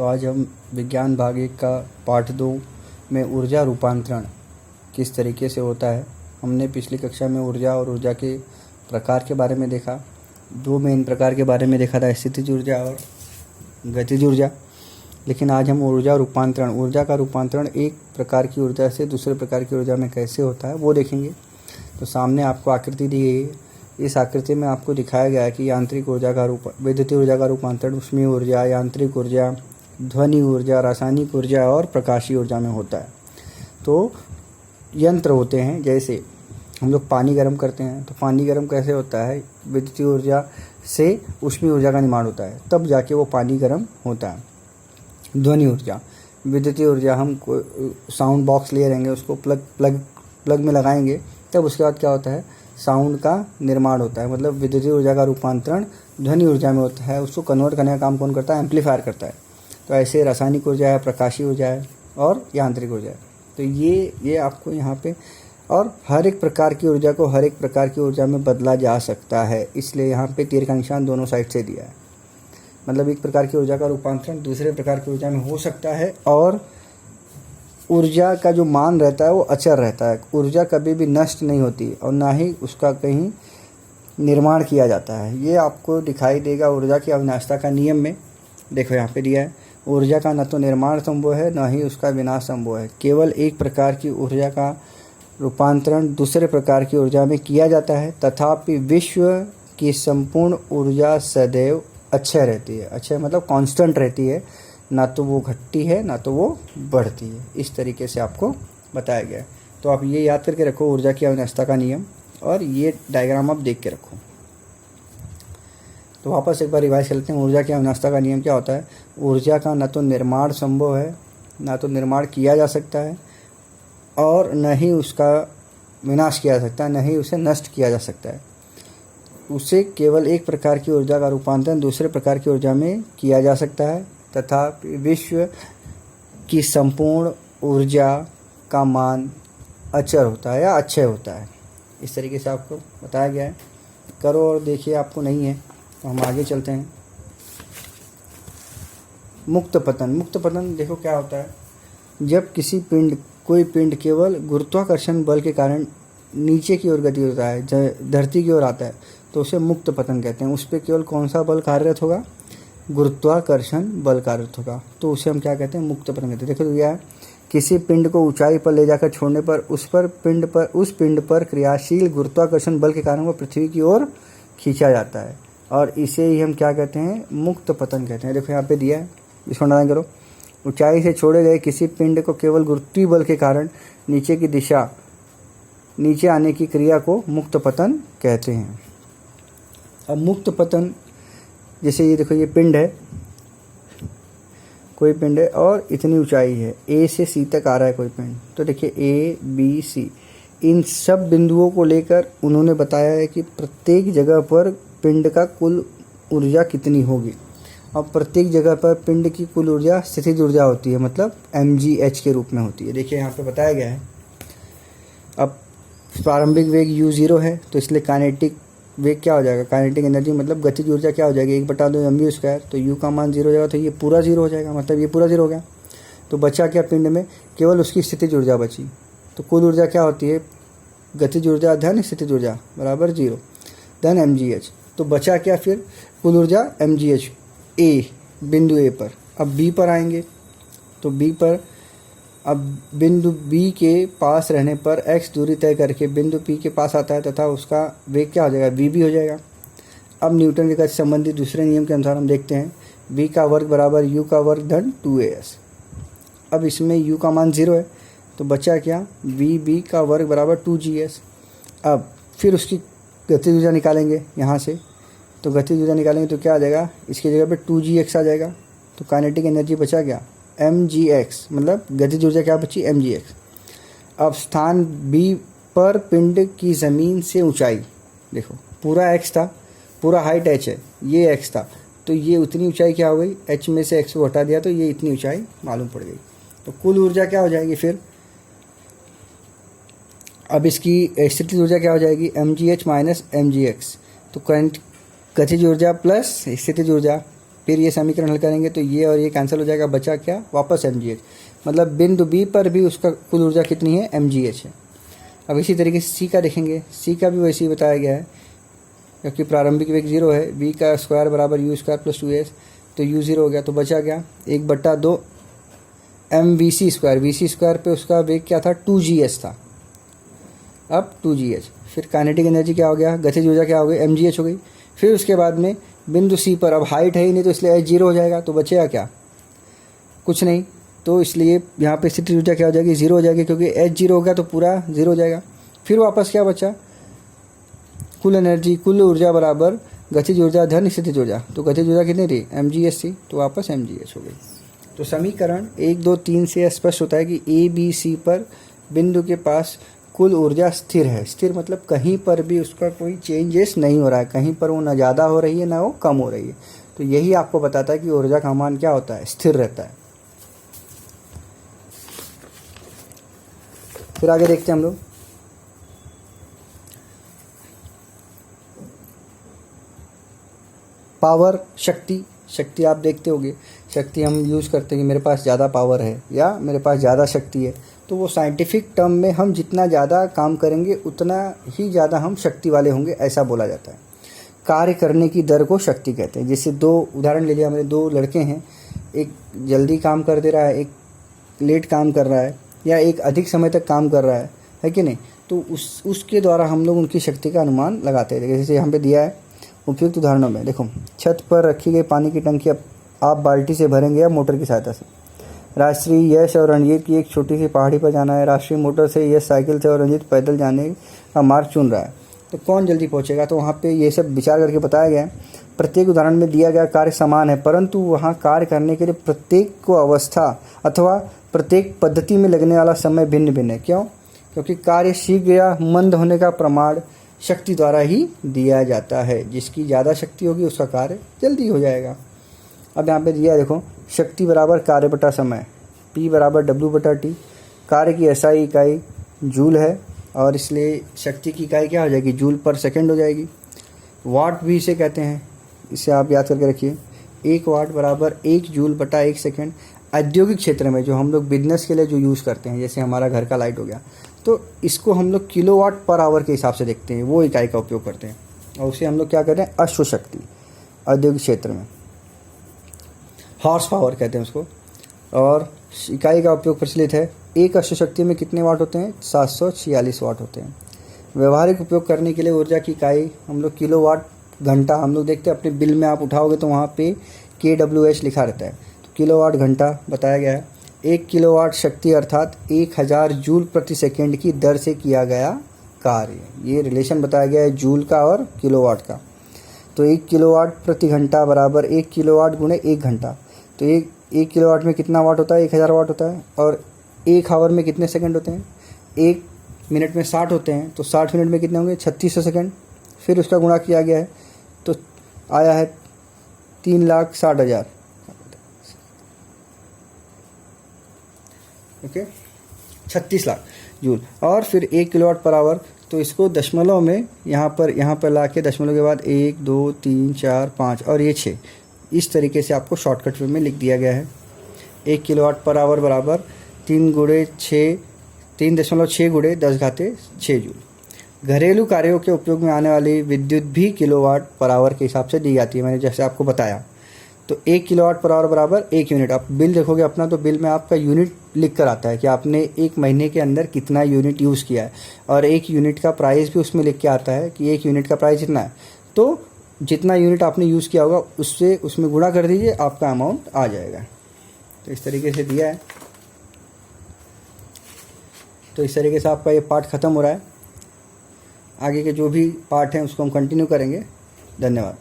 तो आज हम विज्ञान भाग 1 का पाठ 2 में ऊर्जा रूपांतरण किस तरीके से होता है। हमने पिछली कक्षा में ऊर्जा और ऊर्जा के प्रकार के बारे में देखा। दो मेन प्रकार के बारे में देखा था, स्थितिज ऊर्जा और गतिज ऊर्जा। लेकिन आज हम ऊर्जा का रूपांतरण एक प्रकार की ऊर्जा से दूसरे प्रकार की ऊर्जा में कैसे होता है वो देखेंगे। तो सामने आपको आकृति दी गई है। इस आकृति में आपको दिखाया गया है कि यांत्रिक ऊर्जा का विद्युतीय ऊर्जा का रूपांतरण ऊष्मीय ऊर्जा, यांत्रिक ऊर्जा, ध्वनि ऊर्जा, रासायनिक ऊर्जा और प्रकाशीय ऊर्जा में होता है। तो यंत्र होते हैं, जैसे हम लोग पानी गर्म करते हैं तो पानी गर्म कैसे होता है, विद्युतीय ऊर्जा से ऊष्मीय ऊर्जा का निर्माण होता है, तब जाके वो पानी गर्म होता है। ध्वनि ऊर्जा, विद्युतीय ऊर्जा, हम साउंड बॉक्स ले रहेंगे, उसको प्लग में लगाएंगे, तब उसके बाद क्या होता है, साउंड का निर्माण होता है। मतलब विद्युतीय ऊर्जा का रूपांतरण ध्वनि ऊर्जा में होता है। उसको कन्वर्ट करने का काम कौन करता है, एम्पलीफायर करता है। तो ऐसे रासायनिक ऊर्जा है, प्रकाशीय ऊर्जा है और यांत्रिक ऊर्जा है। तो ये आपको यहाँ पे, और हर एक प्रकार की ऊर्जा को हर एक प्रकार की ऊर्जा में बदला जा सकता है, इसलिए यहाँ पे तीर का निशान दोनों साइड से दिया है। मतलब एक प्रकार की ऊर्जा का रूपांतरण दूसरे प्रकार की ऊर्जा में हो सकता है, और ऊर्जा का जो मान रहता है वो अचर रहता है। ऊर्जा कभी भी नष्ट नहीं होती और ना ही उसका कहीं निर्माण किया जाता है। ये आपको दिखाई देगा ऊर्जा की अविनाशिता का नियम में। देखो यहाँ पे दिया है, ऊर्जा का न तो निर्माण संभव है न ही उसका विनाश संभव है। केवल एक प्रकार की ऊर्जा का रूपांतरण दूसरे प्रकार की ऊर्जा में किया जाता है, तथापि विश्व की संपूर्ण ऊर्जा सदैव अक्षय रहती है। अक्षय मतलब कांस्टेंट रहती है, ना तो वो घटती है ना तो वो बढ़ती है। इस तरीके से आपको बताया गया है। तो आप ये याद करके रखो, ऊर्जा की अविनाशिता का नियम, और ये डायग्राम आप देख के रखो। तो वापस एक बार रिवाइज कर लेते हैं। ऊर्जा की अविनाशिता का नियम क्या होता है, ऊर्जा का न तो निर्माण संभव है, ना तो निर्माण किया जा सकता है, और न ही उसका विनाश किया जा सकता है, न ही उसे नष्ट किया जा सकता है। उसे केवल एक प्रकार की ऊर्जा का रूपांतरण दूसरे प्रकार की ऊर्जा में किया जा सकता है, तथा विश्व की संपूर्ण ऊर्जा का मान अचर होता है या अक्षय होता है। इस तरीके से आपको बताया गया है। करो और देखिए, आपको नहीं है तो हम आगे चलते हैं। मुक्त पतन देखो क्या होता है। जब कोई पिंड केवल गुरुत्वाकर्षण बल के कारण नीचे की ओर गति होता है, धरती की ओर आता है, तो उसे मुक्त पतन कहते हैं। उस पर केवल कौन सा बल कार्यरत होगा, गुरुत्वाकर्षण बल कार्यरत होगा, तो उसे हम क्या कहते हैं, मुक्त पतन कहते हैं। देखो यह है, किसी पिंड को ऊंचाई पर ले जाकर छोड़ने पर उस पिंड पर क्रियाशील गुरुत्वाकर्षण बल के कारण वो पृथ्वी की ओर खींचा जाता है, और इसे ही हम क्या कहते हैं, मुक्त पतन कहते हैं। देखो यहाँ पे दिया है, इसको अंडरलाइन करो। ऊंचाई से छोड़े गए किसी पिंड को केवल गुरुत्वीय बल के कारण नीचे आने की क्रिया को मुक्त पतन कहते हैं। अब मुक्त पतन, जैसे ये देखो, ये पिंड है, कोई पिंड है और इतनी ऊंचाई है, ए से सी तक आ रहा है कोई पिंड। तो देखिए ए बी सी, इन सब बिंदुओं को लेकर उन्होंने बताया है कि प्रत्येक जगह पर पिंड का कुल ऊर्जा कितनी होगी। अब प्रत्येक जगह पर पिंड की कुल ऊर्जा स्थितिज ऊर्जा होती है, मतलब mgh के रूप में होती है। देखिए यहाँ पे बताया गया है। अब प्रारंभिक वेग u0 है, तो इसलिए काइनेटिक वेग क्या हो जाएगा, काइनेटिक एनर्जी मतलब गतिज ऊर्जा क्या हो जाएगी, 1/2 mv²। तो u का मान 0 हो जाएगा, तो ये पूरा 0 हो जाएगा, मतलब ये पूरा 0 हो गया। तो बचा क्या, पिंड में केवल उसकी स्थितिज ऊर्जा बची। तो कुल ऊर्जा क्या होती है, गतिज ऊर्जा धन स्थितिज ऊर्जा बराबर 0 धन mgh। तो बचा क्या फिर, कुल ऊर्जा mgh ए, बिंदु ए पर। अब बी पर आएंगे, तो बी पर, अब बिंदु बी के पास रहने पर x दूरी तय करके बिंदु P के पास आता है, तथा उसका वेग क्या हो जाएगा, v हो जाएगा। अब न्यूटन के गति संबंधी दूसरे नियम के अनुसार हम देखते हैं, v का वर्ग बराबर u का वर्ग धन 2as। अब इसमें u का मान 0 है, तो बचा क्या, vb का वर्ग बराबर 2gs। अब फिर उसकी गतिज ऊर्जा निकालेंगे यहाँ से, तो गतिज ऊर्जा निकालेंगे तो क्या आ जाएगा, इसकी जगह पे 2gx आ जाएगा। तो काइनेटिक एनर्जी बचा क्या, mgx, मतलब गतिज ऊर्जा क्या बची, mgx। अब स्थान b पर पिंड की ज़मीन से ऊंचाई, देखो पूरा x था, पूरा हाइट h है, ये x था, तो ये उतनी ऊंचाई क्या हो गई, h में से x को हटा दिया तो ये इतनी ऊंचाई मालूम पड़ गई। तो कुल ऊर्जा क्या हो जाएगी फिर, अब इसकी स्थितिज ऊर्जा क्या हो जाएगी, mgh माइनस mgx। तो करंट गतिज ऊर्जा प्लस स्थितिज ऊर्जा, फिर ये समीकरण हल करेंगे तो ये और ये कैंसिल हो जाएगा, बचा क्या, वापस mgh। मतलब बिंदु बी पर भी उसका कुल ऊर्जा कितनी है, mgh है। अब इसी तरीके से सी का देखेंगे, सी का भी वैसे ही बताया गया है, क्योंकि प्रारंभिक वेग 0 है, v का स्क्वायर बराबर u स्क्वायर प्लस 2s, तो u 0 हो गया, तो बचा क्या, 1/2 mvc स्क्वायर, vc स्क्वायर पे उसका वेग क्या था, 2gh था, अब 2gh। फिर काइनेटिक एनर्जी क्या हो गया, गतिज ऊर्जा क्या हो गई, mgh हो गई। फिर उसके बाद में बिंदु सी पर अब हाइट है ही नहीं, तो इसलिए h 0 हो जाएगा, तो बचेगा क्या, कुछ नहीं, तो इसलिए यहाँ पे स्थितिज ऊर्जा क्या हो जाएगी, 0 हो जाएगी, क्योंकि h 0 हो गया तो पूरा 0 हो जाएगा। फिर वापस क्या बचा, कुल एनर्जी, कुल ऊर्जा बराबर गतिज ऊर्जा धन स्थितिज ऊर्जा, तो गतिज ऊर्जा कितनी थी, mgh थी, तो वापस mgh हो गई। तो समीकरण 1, 2, 3 से स्पष्ट होता है कि ए बी सी पर बिंदु के पास कुल ऊर्जा स्थिर है। स्थिर मतलब कहीं पर भी उसका कोई चेंजेस नहीं हो रहा है, कहीं पर वो ना ज़्यादा हो रही है ना वो कम हो रही है। तो यही आपको बताता है कि ऊर्जा का मान क्या होता है, स्थिर रहता है। फिर आगे देखते हैं हम लोग, पावर, शक्ति। शक्ति आप देखते होंगे, शक्ति हम यूज़ करते हैं कि मेरे पास ज़्यादा पावर है या मेरे पास ज़्यादा शक्ति है, तो वो साइंटिफिक टर्म में हम जितना ज़्यादा काम करेंगे उतना ही ज़्यादा हम शक्ति वाले होंगे, ऐसा बोला जाता है। कार्य करने की दर को शक्ति कहते हैं। जैसे 2 उदाहरण ले लिया हमने, 2 लड़के हैं, एक जल्दी काम कर दे रहा है, एक लेट काम कर रहा है, या एक अधिक समय तक काम कर रहा है कि नहीं, तो उसके द्वारा हम लोग उनकी शक्ति का अनुमान लगाते हैं। जैसे यहाँ पे दिया है उपयुक्त उदाहरणों में, देखो, छत पर रखी गई पानी की टंकी आप बाल्टी से भरेंगे या मोटर की सहायता से। राष्ट्रीय यश और रणजीत की एक छोटी सी पहाड़ी पर जाना है। राष्ट्रीय मोटर से यश साइकिल से और रंजीत पैदल जाने का मार्ग चुन रहा है, तो कौन जल्दी पहुंचेगा। तो वहाँ पे ये सब विचार करके बताया गया है। प्रत्येक उदाहरण में दिया गया कार्य समान है, परंतु वहाँ कार्य करने के लिए प्रत्येक को अवस्था अथवा प्रत्येक पद्धति में लगने वाला समय भिन्न भिन्न है। क्यों, क्योंकि कार्य शीघ्र या मंद होने का प्रमाण शक्ति द्वारा ही दिया जाता है। जिसकी ज़्यादा शक्ति होगी उसका कार्य जल्दी हो जाएगा। अब यहाँ पे दिया है, देखो, शक्ति बराबर कार्य बटा समय, P बराबर W बटा T। कार्य की SI इकाई जूल है और इसलिए शक्ति की इकाई क्या हो जाएगी, जूल पर सेकंड हो जाएगी। वाट भी इसे कहते हैं, इसे आप याद करके रखिए। 1 वाट बराबर 1 जूल बटा 1 सेकंड। औद्योगिक क्षेत्र में जो हम लोग बिजनेस के लिए जो यूज़ करते हैं, जैसे हमारा घर का लाइट हो गया, तो इसको हम लोग किलोवाट पर आवर के हिसाब से देखते हैं, वो इकाई का उपयोग करते हैं और उसे हम लोग क्या कहते हैं, अश्व शक्ति। औद्योगिक क्षेत्र में हॉर्स पावर कहते हैं उसको, और इकाई का उपयोग प्रचलित है। एक अश्व शक्ति में कितने वाट होते हैं, 746 वाट होते हैं। व्यवहारिक उपयोग करने के लिए ऊर्जा की इकाई हम लोग किलोवाट घंटा, हम लोग देखते हैं अपने बिल में आप उठाओगे तो वहाँ पे kWh लिखा रहता है, तो किलोवाट घंटा बताया गया है। 1 किलोवाट शक्ति अर्थात 1000 जूल प्रति सेकेंड की दर से किया गया कार्य। ये रिलेशन बताया गया है जूल का और किलोवाट का। तो 1 किलोवाट प्रति घंटा बराबर 1 किलोवाट गुणे 1 घंटा। तो 1 किलोवाट में कितना वाट होता है, 1000 वाट होता है। और 1 आवर में कितने सेकंड होते हैं, 1 मिनट में 60 होते हैं, तो 60 मिनट में कितने होंगे, 3600 सेकंड। फिर उसका गुणा किया गया है तो आया है 3,60,000। Okay, 36 lakh joule. और फिर 1 किलोवाट पर आवर, तो इसको दशमलव में यहाँ पर ला के दशमलव के बाद 1, 2, 3, 4, 5 और ये 6, इस तरीके से आपको शॉर्टकट में लिख दिया गया है। 1 किलोवाट पर आवर बराबर 3.6 गुणे 10⁻6 जूल। घरेलू कार्यों के उपयोग में आने वाली विद्युत भी किलोवाट पर आवर के हिसाब से दी जाती है, मैंने जैसे आपको बताया। तो 1 किलोवाट पर आवर बराबर 1 यूनिट। आप बिल देखोगे अपना, तो बिल में आपका यूनिट लिख कर आता है कि आपने 1 महीने के अंदर कितना यूनिट यूज़ किया है, और 1 यूनिट का प्राइस भी उसमें लिख के आता है कि 1 यूनिट का प्राइस इतना है। तो जितना यूनिट आपने यूज़ किया होगा उससे उसमें गुणा कर दीजिए, आपका अमाउंट आ जाएगा। तो इस तरीके से दिया है। तो इस तरीके से आपका ये पार्ट ख़त्म हो रहा है। आगे के जो भी पार्ट हैं उसको हम कंटिन्यू करेंगे। धन्यवाद।